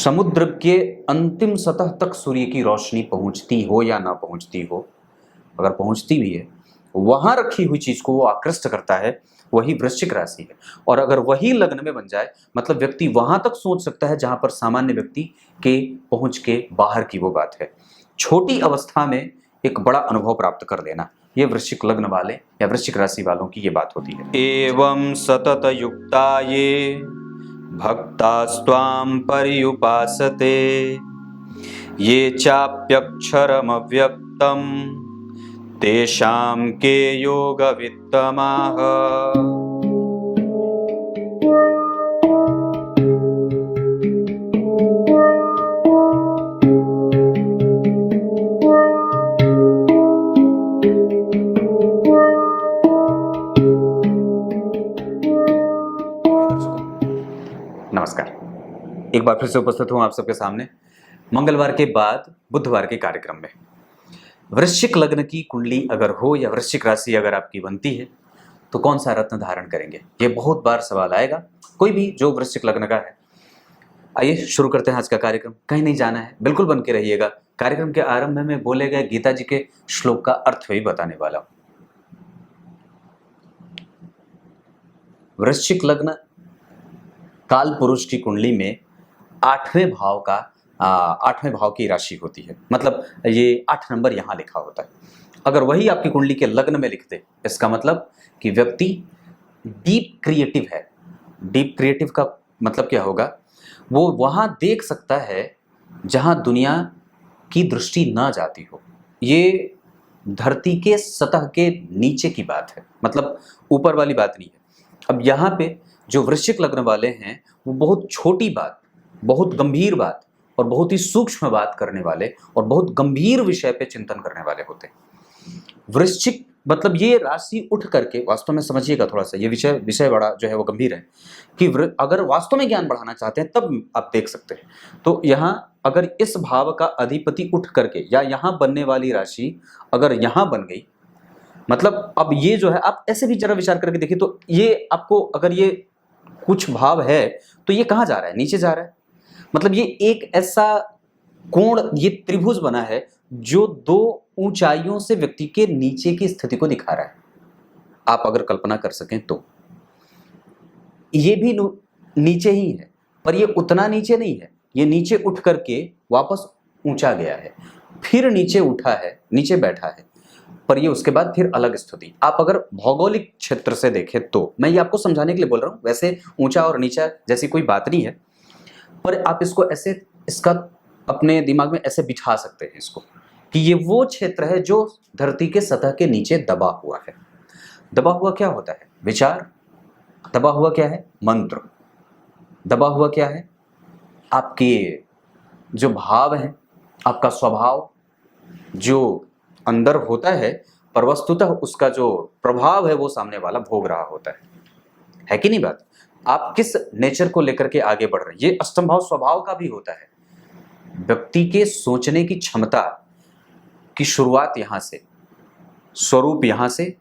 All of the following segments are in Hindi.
समुद्र के अंतिम सतह तक सूर्य की रोशनी पहुंचती हो या ना पहुंचती हो, अगर पहुंचती भी है, वहां रखी हुई चीज को वो आकृष्ट करता है, वही वृश्चिक राशि है। और अगर वही लग्न में बन जाए, मतलब व्यक्ति वहां तक सोच सकता है जहां पर सामान्य व्यक्ति के पहुंच के बाहर की वो बात है। छोटी अवस्था में एक बड़ा अनुभव प्राप्त कर लेना, ये वृश्चिक लग्न वाले या वृश्चिक राशि वालों की ये बात होती है। एवं सतत युक्ता ये भक्तास्त्वां पर्युपासते ये चाप्यक्षरमव्यक्तं तेषां के योगवित्तमाः। नमस्कार, एक बार फिर से उपस्थित हूं आप सबके सामने मंगलवार के बाद बुधवार के कार्यक्रम में। वृश्चिक लग्न की कुंडली अगर हो या वृश्चिक राशि अगर आपकी बनती है तो कौन सा रत्न धारण करेंगे, ये बहुत बार सवाल आएगा, कोई भी जो वृश्चिक लग्न का है। आइए शुरू करते हैं आज का कार्यक्रम। कहीं नहीं जाना है, बिल्कुल बन के रहिएगा। कार्यक्रम के आरंभ में बोले गए गीता जी के श्लोक का अर्थ भी बताने वाला हूं। वृश्चिक लग्न काल पुरुष की कुंडली में आठवें भाव की राशि होती है, मतलब ये 8 नंबर यहाँ लिखा होता है। अगर वही आपकी कुंडली के लग्न में लिखते, इसका मतलब कि व्यक्ति डीप क्रिएटिव है। डीप क्रिएटिव का मतलब क्या होगा, वो वहाँ देख सकता है जहाँ दुनिया की दृष्टि ना जाती हो। ये धरती के सतह के नीचे की बात है, मतलब ऊपर वाली बात नहीं है। अब यहाँ पे जो वृश्चिक लग्न वाले हैं वो बहुत छोटी बात, बहुत गंभीर बात और बहुत ही सूक्ष्म बात करने वाले और बहुत गंभीर विषय पे चिंतन करने वाले होते हैं। वृश्चिक मतलब ये राशि उठ करके, वास्तव में समझिएगा थोड़ा सा, ये विषय बड़ा जो है वो गंभीर है कि अगर वास्तव में ज्ञान बढ़ाना चाहते हैं तब आप देख सकते हैं। तो यहाँ अगर इस भाव का अधिपति उठ करके या यहाँ बनने वाली राशि अगर यहाँ बन गई, मतलब अब ये जो है आप ऐसे भी जरा विचार करके देखिए तो ये आपको, अगर ये कुछ भाव है तो ये कहाँ जा रहा है, नीचे जा रहा है। मतलब ये एक ऐसा कोण, ये त्रिभुज बना है जो 2 ऊंचाइयों से व्यक्ति के नीचे की स्थिति को दिखा रहा है। आप अगर कल्पना कर सकें तो ये भी नीचे ही है, पर ये उतना नीचे नहीं है। ये नीचे उठ करके वापस ऊंचा गया है, फिर नीचे उठा है, नीचे बैठा है, पर ये उसके बाद फिर अलग स्थिति। आप अगर भौगोलिक क्षेत्र से देखें तो, मैं ये आपको समझाने के लिए बोल रहा हूँ, वैसे ऊंचा और नीचा जैसी कोई बात नहीं है, पर आप इसको ऐसे, इसका अपने दिमाग में ऐसे बिठा सकते हैं इसको कि ये वो क्षेत्र है जो धरती के सतह के नीचे दबा हुआ है। दबा हुआ क्या होता है, विचार। दबा हुआ क्या है, मंत्र। दबा हुआ क्या है, आपके जो भाव हैं, आपका स्वभाव जो अंदर होता है, पर वस्तुतः उसका जो प्रभाव है वो सामने वाला भोग रहा होता है कि नहीं बात। आप किस नेचर को लेकर के आगे बढ़ रहे हैं, ये अष्टम भाव स्वभाव का भी होता है। व्यक्ति के सोचने की क्षमता की शुरुआत यहाँ से, स्वरूप यहाँ से,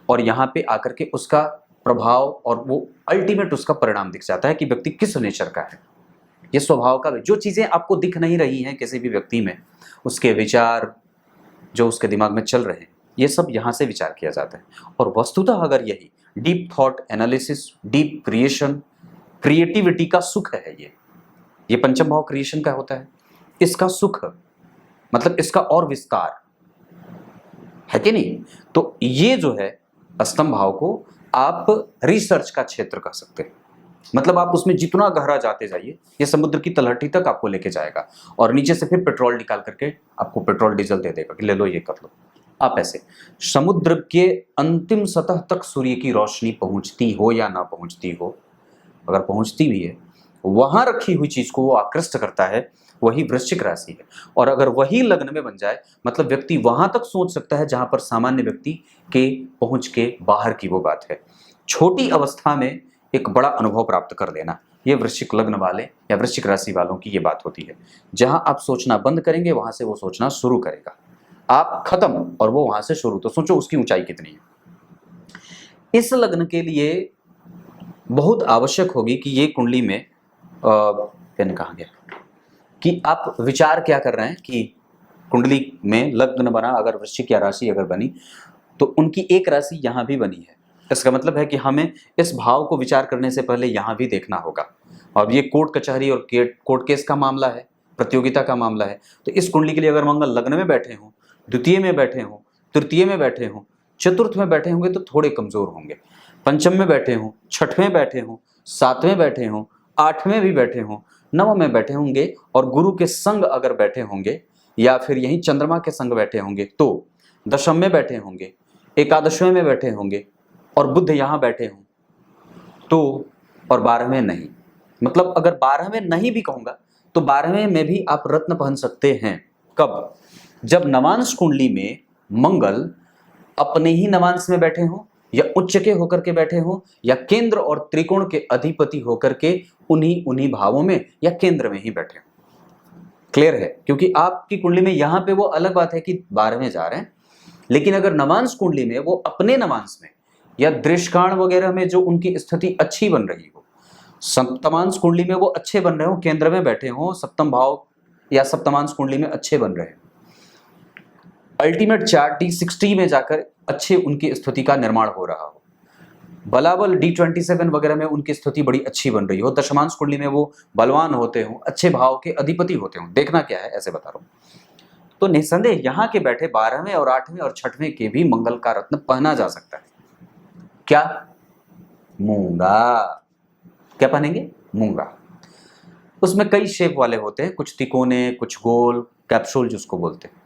और यहाँ पे आकर के उसका प्रभाव और वो अल्टीमेट उसका परिणाम दिख जाता है कि व्यक्ति किस नेचर का है। ये स्वभाव का, जो चीजें आपको दिख नहीं रही हैं किसी भी व्यक्ति में, उसके विचार जो उसके दिमाग में चल रहे हैं, ये सब यहाँ से विचार किया जाता है। और वस्तुतः अगर यही deep thought analysis, deep creation, creativity का सुख है, ये पंचम भाव क्रिएशन का होता है, इसका सुख मतलब इसका और विस्तार है कि नहीं। तो ये जो है अष्टम भाव को आप रिसर्च का क्षेत्र कह सकते हैं। मतलब आप उसमें जितना गहरा जाते जाइए, ये समुद्र की तलहटी तक आपको लेके जाएगा और नीचे से फिर पेट्रोल निकाल करके आपको पेट्रोल डीजल दे देगा कि ले लो, ये कर लो। आप ऐसे समुद्र के अंतिम सतह तक सूर्य की रोशनी पहुंचती हो या ना पहुंचती हो, अगर पहुंचती भी है, वहां रखी हुई चीज को वो आकृष्ट करता है, वही वृश्चिक राशि है। और अगर वही लग्न में बन जाए, मतलब व्यक्ति वहां तक सोच सकता है जहां पर सामान्य व्यक्ति के पहुंच के बाहर की वो बात है। छोटी अवस्था में एक बड़ा अनुभव प्राप्त कर लेना, ये वृश्चिक लग्न वाले या वृश्चिक राशि वालों की ये बात होती है। जहां आप सोचना बंद करेंगे, वहां से वो सोचना शुरू करेगा। आप खत्म और वो वहां से शुरू, तो सोचो उसकी ऊंचाई कितनी है। इस लग्न के लिए बहुत आवश्यक होगी कि ये कुंडली में पेन कहाँ गया, कि आप विचार क्या कर रहे हैं कि कुंडली में लग्न बना, अगर वृश्चिक या राशि अगर बनी तो उनकी एक राशि यहाँ भी बनी है। इसका मतलब है कि हमें इस भाव को विचार करने से पहले यहाँ भी देखना होगा। अब ये कोर्ट कचहरी और कोर्ट केस का मामला है, प्रतियोगिता का मामला है। तो इस कुंडली के लिए अगर मंगल लग्न में बैठे हों, द्वितीय में बैठे हों, तृतीय में बैठे हों, चतुर्थ में बैठे होंगे तो थोड़े कमजोर होंगे। पंचम में बैठे हों, छठवें बैठे हों, सातवें बैठे हों, आठवें भी बैठे हों, नवम में बैठे होंगे और गुरु के संग अगर बैठे होंगे या फिर यहीं चंद्रमा के संग बैठे होंगे तो दशम में बैठे होंगे, एकादशवें में बैठे होंगे और बुध यहाँ बैठे हों तो, और 12वें नहीं। मतलब अगर 12वें नहीं भी कहूंगा तो 12वें में भी आप रत्न पहन सकते हैं। कब? जब नवांश कुंडली में मंगल अपने ही नवांश में बैठे हों या उच्च के होकर के बैठे हों या केंद्र और त्रिकोण के अधिपति होकर के उन्हीं भावों में या केंद्र में ही बैठे हों। क्लियर है? क्योंकि आपकी कुंडली में यहां पे वो अलग बात है कि 12वें जा रहे हैं, लेकिन अगर नवांश कुंडली में वो अपने नवांश में या दृष्काण वगैरह में जो उनकी स्थिति अच्छी बन रही हो, सप्तमांश कुंडली में वो अच्छे बन रहे हो, केंद्र में बैठे हो, सप्तम भाव या सप्तमांश कुंडली में अच्छे बन रहे हैं, अल्टीमेट चार्ट D60 में जाकर अच्छे उनकी स्थिति का निर्माण हो रहा हो, बलाबल D27 वगैरह में उनकी स्थिति बड़ी अच्छी बन रही हो, दशमांश कुंडली में वो बलवान होते हो, अच्छे भाव के अधिपति होते हो, देखना क्या है ऐसे बता रहा हूं। तो निसंदेह यहाँ के बैठे 12वें और 8वें और 6वें के भी मंगल का रत्न पहना जा सकता है। क्या? मूंगा। क्या पहनेंगे? मूंगा। उसमें कई शेप वाले होते हैं, कुछ तिकोने, कुछ गोल, कैप्सूल जिसको बोलते हैं।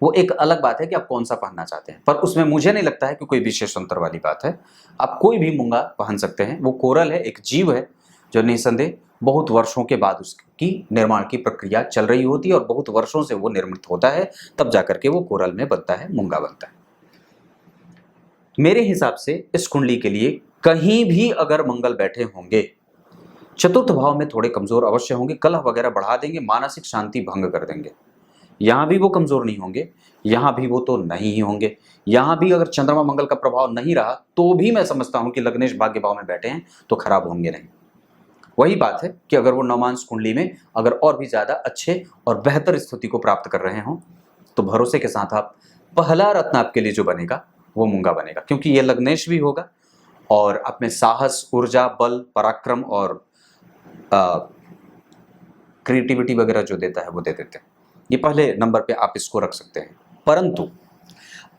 वो एक अलग बात है कि आप कौन सा पहनना चाहते हैं, पर उसमें मुझे नहीं लगता है कि कोई विशेष अंतर वाली बात है। आप कोई भी मूंगा पहन सकते हैं। वो कोरल है, एक जीव है जो निसंदेह बहुत वर्षों के बाद उसकी निर्माण की प्रक्रिया चल रही होती है और बहुत वर्षों से वो निर्मित होता है, तब जाकर के वो कोरल में बनता है, मूंगा बनता है। मेरे हिसाब से इस कुंडली के लिए कहीं भी अगर मंगल बैठे होंगे, चतुर्थ भाव में थोड़े कमजोर अवश्य होंगे, कलह वगैरह बढ़ा देंगे, मानसिक शांति भंग कर देंगे। यहां भी वो कमजोर नहीं होंगे, यहां भी वो तो नहीं ही होंगे। यहां भी अगर चंद्रमा मंगल का प्रभाव नहीं रहा तो भी मैं समझता हूं कि लग्नेश भाग्य भाव में बैठे हैं तो खराब होंगे नहीं। वही बात है कि अगर वो नवांश कुंडली में अगर और भी ज्यादा अच्छे और बेहतर स्थिति को प्राप्त कर रहे हों तो भरोसे के साथ आप पहला रत्न आपके लिए जो बनेगा वो मूंगा बनेगा, क्योंकि ये लग्नेश भी होगा और अपने साहस, ऊर्जा, बल, पराक्रम और क्रिएटिविटी वगैरह जो देता है वो दे देते हैं। ये पहले नंबर पे आप इसको रख सकते हैं। परंतु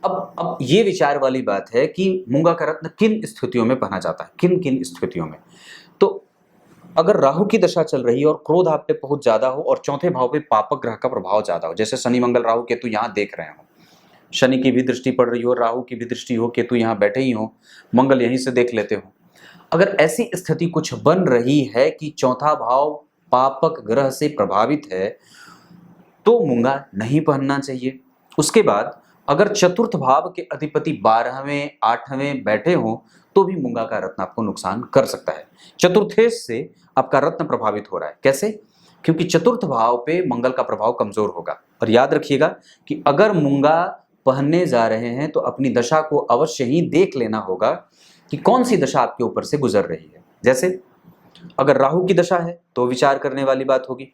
अब ये विचार वाली बात है कि मूंगा का रत्न किन स्थितियों में पहना जाता है, किन किन स्थितियों में। तो अगर राहु की दशा चल रही है और क्रोध आप पे बहुत ज्यादा हो और चौथे भाव पे पापक ग्रह का प्रभाव ज्यादा हो, जैसे शनि मंगल राहु केतु यहाँ देख रहे हो, शनि की भी दृष्टि पड़ रही हो, राहु की भी दृष्टि हो, केतु यहाँ बैठे ही हो, मंगल यहीं से देख लेते हो, अगर ऐसी स्थिति कुछ बन रही है कि चौथा भाव पापक ग्रह से प्रभावित है तो मूंगा नहीं पहनना चाहिए। उसके बाद अगर चतुर्थ भाव के अधिपति 12वें 8वें बैठे हो तो भी मूंगा का रत्न आपको नुकसान कर सकता है। चतुर्थेश से आपका रत्न प्रभावित हो रहा है। कैसे? क्योंकि चतुर्थ भाव पे मंगल का प्रभाव कमजोर होगा। और याद रखिएगा कि अगर मूंगा पहनने जा रहे हैं तो अपनी दशा को अवश्य ही देख लेना होगा कि कौन सी दशा आपके ऊपर से गुजर रही है। जैसे अगर राहु की दशा है तो विचार करने वाली बात होगी,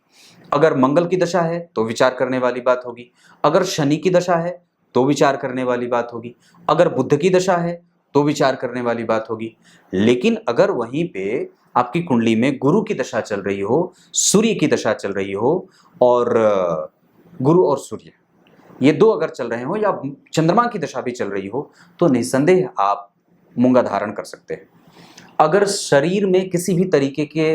अगर मंगल की दशा है तो विचार करने वाली बात होगी, अगर शनि की दशा है तो विचार करने वाली बात होगी, अगर बुध की दशा है तो विचार करने वाली बात होगी। लेकिन अगर वहीं पे आपकी कुंडली में गुरु की दशा चल रही हो, सूर्य की दशा चल रही हो और गुरु और सूर्य ये दो अगर चल रहे हो या चंद्रमा की दशा भी चल रही हो तो निसंदेह आप मूंगा धारण कर सकते हैं। अगर शरीर में किसी भी तरीके के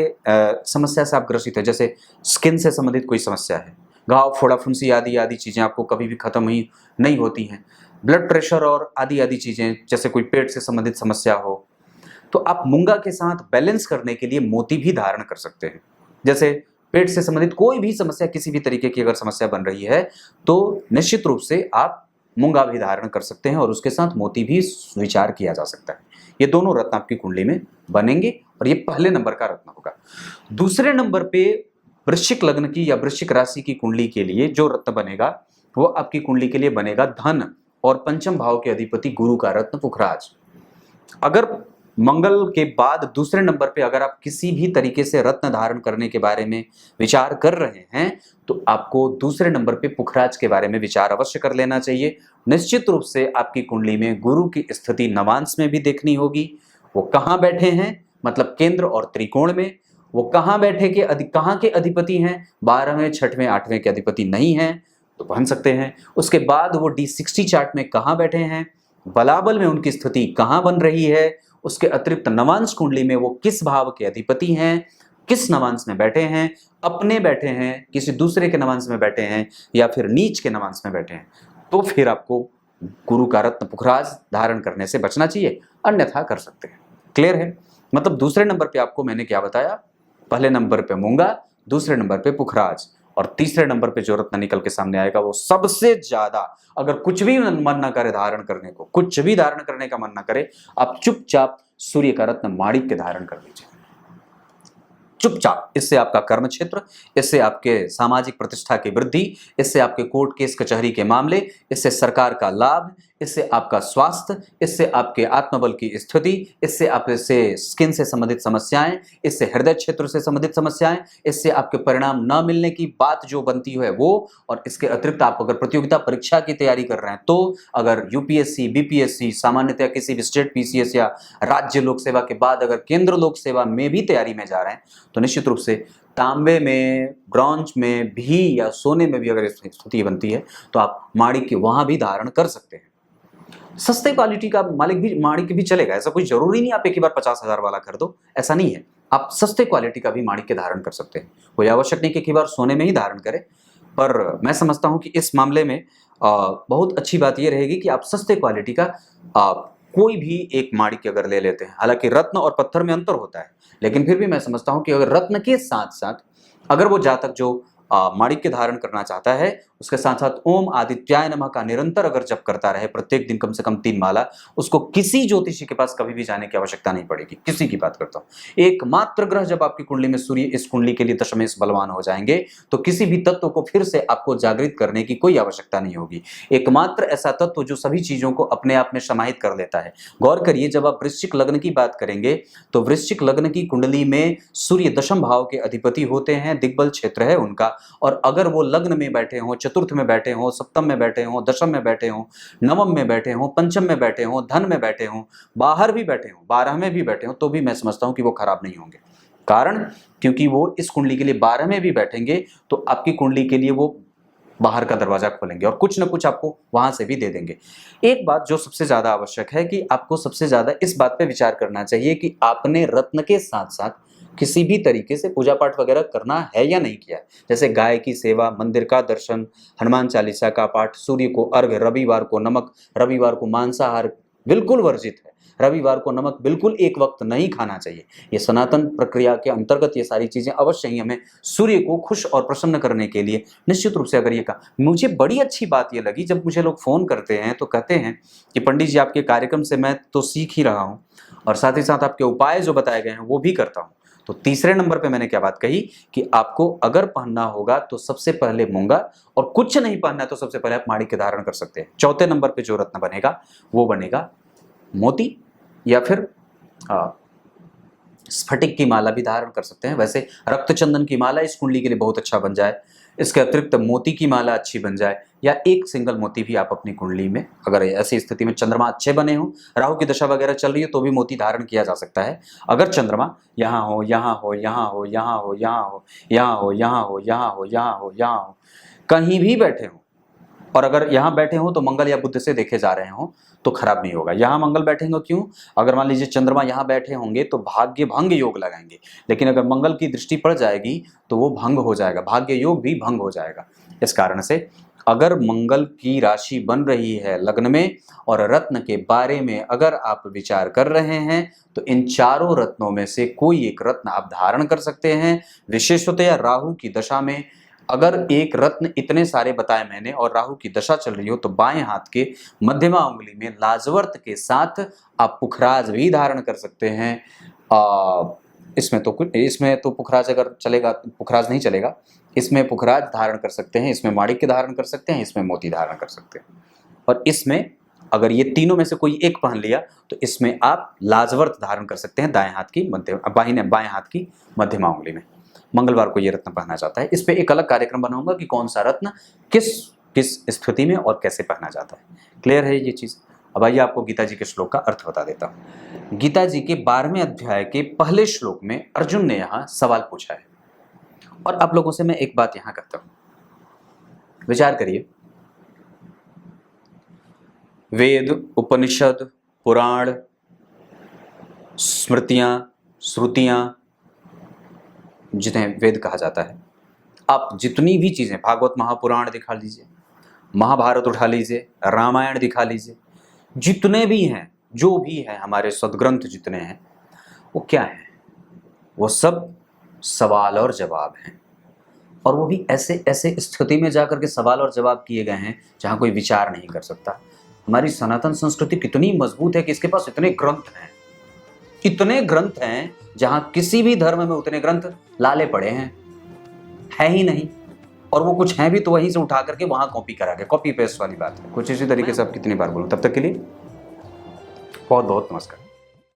समस्या से आप ग्रसित है, जैसे स्किन से संबंधित कोई समस्या है, घाव, फोड़ा, फुंसी आदि आदि चीजें आपको कभी भी खत्म ही नहीं होती हैं, ब्लड प्रेशर और आदि आदि चीजें, जैसे कोई पेट से संबंधित समस्या हो, तो आप मूंगा के साथ बैलेंस करने के लिए मोती भी धारण कर सकते हैं। जैसे पेट से संबंधित कोई भी समस्या, किसी भी तरीके की अगर समस्या बन रही है तो निश्चित रूप से आप मूंगा भी धारण कर सकते हैं और उसके साथ मोती भी विचार किया जा सकता है। ये दोनों रत्न आपकी कुंडली में बनेंगे और ये पहले नंबर का रत्न होगा। दूसरे नंबर पे वृश्चिक लग्न की या वृश्चिक राशि की कुंडली के लिए जो रत्न बनेगा वो आपकी कुंडली के लिए बनेगा धन और पंचम भाव के अधिपति गुरु का रत्न पुखराज। अगर मंगल के बाद दूसरे नंबर पे अगर आप किसी भी तरीके से रत्न धारण करने के बारे में विचार कर रहे हैं तो आपको दूसरे नंबर पे पुखराज के बारे में विचार अवश्य कर लेना चाहिए। निश्चित रूप से आपकी कुंडली में गुरु की स्थिति नवांश में भी देखनी होगी। वो कहाँ बैठे हैं, मतलब केंद्र और त्रिकोण में। वो कहाँ बैठे कहाँ के अधिपति हैं, 12वें 6वें 8वें के अधिपति नहीं हैं तो बन सकते हैं। उसके बाद वो D60 चार्ट में कहाँ बैठे हैं, बलाबल में उनकी स्थिति कहाँ बन रही है। उसके अतिरिक्त नवांश कुंडली में वो किस भाव के अधिपति हैं, किस नवांश में बैठे हैं, अपने बैठे हैं, किसी दूसरे के नवांश में बैठे हैं या फिर नीच के नवांश में बैठे हैं, तो फिर आपको गुरु का रत्न पुखराज धारण करने से बचना चाहिए, अन्यथा कर सकते हैं। क्लियर है? मतलब दूसरे नंबर पे आपको मैंने क्या बताया, पहले नंबर पे मूंगा, दूसरे नंबर पे पुखराज, और तीसरे नंबर पे जो रत्न निकल के सामने आएगा वो सबसे ज्यादा, अगर कुछ भी मन ना करे धारण करने को, कुछ भी धारण करने का मन ना करे, आप चुपचाप सूर्य का रत्न माणिक्य धारण कर लीजिए, चुपचाप। इससे आपका कर्म क्षेत्र, इससे आपके सामाजिक प्रतिष्ठा की वृद्धि, इससे आपके कोर्ट केस कचहरी के मामले, इससे सरकार का लाभ, इससे आपका स्वास्थ्य, इससे आपके आत्मबल की स्थिति, इससे आपसे स्किन से संबंधित समस्याएं, इससे हृदय क्षेत्र से संबंधित समस्याएं, इससे आपके परिणाम न मिलने की बात जो बनती है वो। और इसके अतिरिक्त आप अगर प्रतियोगिता परीक्षा की तैयारी कर रहे हैं, तो अगर यूपीएससी, बीपीएससी, सामान्यतः किसी भी स्टेट पीसीएस या राज्य लोक सेवा के बाद अगर केंद्र लोक सेवा में भी तैयारी में जा रहे हैं, तो निश्चित रूप से तांबे में, ब्रॉन्ज में भी या सोने में भी अगर स्थिति बनती है तो आप माणिक्य वहां भी धारण कर सकते हैं। सस्ते क्वालिटी का माणिक्य भी चलेगा, ऐसा कोई जरूरी नहीं आप एक ही बार 50,000 वाला कर दो, ऐसा नहीं है। आप सस्ते क्वालिटी का भी माणिक्य धारण कर सकते हैं, कोई आवश्यक नहीं कि एक ही बार सोने में ही धारण करें। पर मैं समझता हूं कि इस मामले में बहुत अच्छी बात यह रहेगी कि आप सस्ते क्वालिटी का कोई भी एक माणिक्य अगर ले लेते हैं। हालांकि रत्न और पत्थर में अंतर होता है, लेकिन फिर भी मैं समझता हूं कि अगर रत्न के साथ साथ अगर वो जातक जो माणिक्य धारण करना चाहता है, उसके साथ साथ ओम आदित्याय नमः का निरंतर अगर जप करता रहे, प्रत्येक दिन कम से कम 3 माला, उसको किसी ज्योतिषी के पास कभी भी जाने की आवश्यकता नहीं पड़ेगी। किसी की बात करता हूं, एकमात्र ग्रह जब आपकी कुंडली में सूर्य इस कुंडली के लिए दशमेश बलवान हो जाएंगे तो किसी भी तत्व को फिर से आपको जागृत करने की कोई आवश्यकता नहीं होगी। एकमात्र ऐसा तत्व जो सभी चीजों को अपने आप में समाहित कर लेता है। गौर करिए, जब आप वृश्चिक लग्न की बात करेंगे तो वृश्चिक लग्न की कुंडली में सूर्य दशम भाव के अधिपति होते हैं, दिग्बल क्षेत्र है उनका। और अगर वो लग्न में बैठे हों, चतुर्थ में बैठे हों, सप्तम में बैठे हों, दशम में बैठे हों, नवम में बैठे हों, पंचम में बैठे हों, धन में बैठे हों, बाहर भी बैठे हों, 12 में भी बैठे हों, तो भी मैं समझता हूं कि वो खराब नहीं होंगे। कारण क्योंकि वो इस कुंडली के लिए 12 में भी बैठेंगे तो आपकी कुंडली के लिए वो बाहर का दरवाजा खोलेंगे और कुछ ना कुछ आपको वहां से भी दे देंगे। एक बात जो सबसे ज्यादा आवश्यक है कि आपको सबसे ज्यादा इस बात पे विचार करना चाहिए कि आपने रत्न के साथ साथ किसी भी तरीके से पूजा पाठ वगैरह करना है या नहीं किया। जैसे गाय की सेवा, मंदिर का दर्शन, हनुमान चालीसा का पाठ, सूर्य को अर्घ्य, रविवार को नमक, रविवार को मांसाहार बिल्कुल वर्जित है, रविवार को नमक बिल्कुल एक वक्त नहीं खाना चाहिए। ये सनातन प्रक्रिया के अंतर्गत ये सारी चीजें अवश्य ही हमें सूर्य को खुश और प्रसन्न करने के लिए निश्चित रूप से अगर ये कहा। मुझे बड़ी अच्छी बात ये लगी जब मुझे लोग फोन करते हैं तो कहते हैं कि पंडित जी आपके कार्यक्रम से मैं तो सीख ही रहा हूँ और साथ ही साथ आपके उपाय जो बताए गए हैं वो भी करता हूँ। तो तीसरे नंबर पे मैंने क्या बात कही कि आपको अगर पहनना होगा तो सबसे पहले मूंगा, और कुछ नहीं पहनना है तो सबसे पहले आप माणिक्य धारण कर सकते हैं। चौथे नंबर पे जो रत्न बनेगा वो बनेगा मोती या फिर स्फटिक की माला भी धारण कर सकते हैं। वैसे रक्त चंदन की माला इस कुंडली के लिए बहुत अच्छा बन जाए, इसके अतिरिक्त मोती की माला अच्छी बन जाए, या एक सिंगल मोती भी आप अपनी कुंडली में, अगर ऐसी स्थिति में चंद्रमा अच्छे बने हो, राहु की दशा वगैरह चल रही है तो भी मोती धारण किया जा सकता है। अगर चंद्रमा यहाँ हो, यहाँ हो, यहाँ हो, यहाँ हो, यहाँ हो, यहाँ हो, यहाँ हो, यहाँ हो, यहाँ हो, यहाँ हो, कहीं भी बैठे हो, और अगर यहाँ बैठे हो तो मंगल या बुध से देखे जा रहे हो तो खराब नहीं होगा। यहाँ मंगल बैठेंगे क्यों, अगर मान लीजिए चंद्रमा यहाँ बैठे होंगे तो भाग्य भंग योग लगाएंगे, लेकिन अगर मंगल की दृष्टि पड़ जाएगी तो वो भंग हो जाएगा, भाग्य योग भी भंग हो जाएगा। इस कारण से अगर मंगल की राशि बन रही है लग्न में और रत्न के बारे में अगर आप विचार कर रहे हैं तो इन चारों रत्नों में से कोई एक रत्न आप धारण कर सकते हैं। विशेषतया राहु की दशा में अगर एक रत्न, इतने सारे बताए मैंने, और राहु की दशा चल रही हो तो बाएं हाथ के मध्यमा उंगली में लाजवर्त के साथ आप पुखराज भी धारण कर सकते हैं। इसमें तो पुखराज अगर चलेगा, पुखराज नहीं चलेगा, इसमें पुखराज धारण कर सकते हैं, इसमें माणिक्य धारण कर सकते हैं, इसमें मोती धारण कर सकते हैं, और इसमें अगर ये तीनों में से कोई एक पहन लिया तो इसमें आप लाजवर्त धारण कर सकते हैं बाएं हाथ की मध्यमा उंगली में। मंगलवार को ये रत्न पहना जाता है। इस पे एक अलग कार्यक्रम बनाऊंगा कि कौन सा रत्न किस किस स्थिति में और कैसे पहना जाता है। क्लियर है ये चीज? अब आइए आपको गीता जी के श्लोक का अर्थ बता देता हूं। गीता जी के 12वें अध्याय के पहले श्लोक में अर्जुन ने यहाँ सवाल पूछा है और आप लोगों से मैं एक बात यहां करता हूं, विचार करिए। वेद, उपनिषद, पुराण, स्मृतियां, श्रुतियां, जिन्हें वेद कहा जाता है, आप जितनी भी चीजें, भागवत महापुराण दिखा लीजिए, महाभारत उठा लीजिए, रामायण दिखा लीजिए, जितने भी हैं, जो भी हैं हमारे सदग्रंथ जितने हैं, वो क्या है? वो सब सवाल और जवाब हैं। और वो भी ऐसे ऐसे स्थिति में जाकर के सवाल और जवाब किए गए हैं जहां कोई विचार नहीं कर सकता। हमारी सनातन संस्कृति कितनी मजबूत है कि इसके पास इतने ग्रंथ हैं जहां किसी भी धर्म में उतने ग्रंथ लाले पड़े हैं है ही नहीं। और वो कुछ हैं भी तो वहीं से उठा करके वहां कॉपी करा गया, कॉपी पेस्ट वाली बात है। कुछ इसी तरीके से आप कितनी बार बोलूं। तब तक के लिए बहुत बहुत नमस्कार।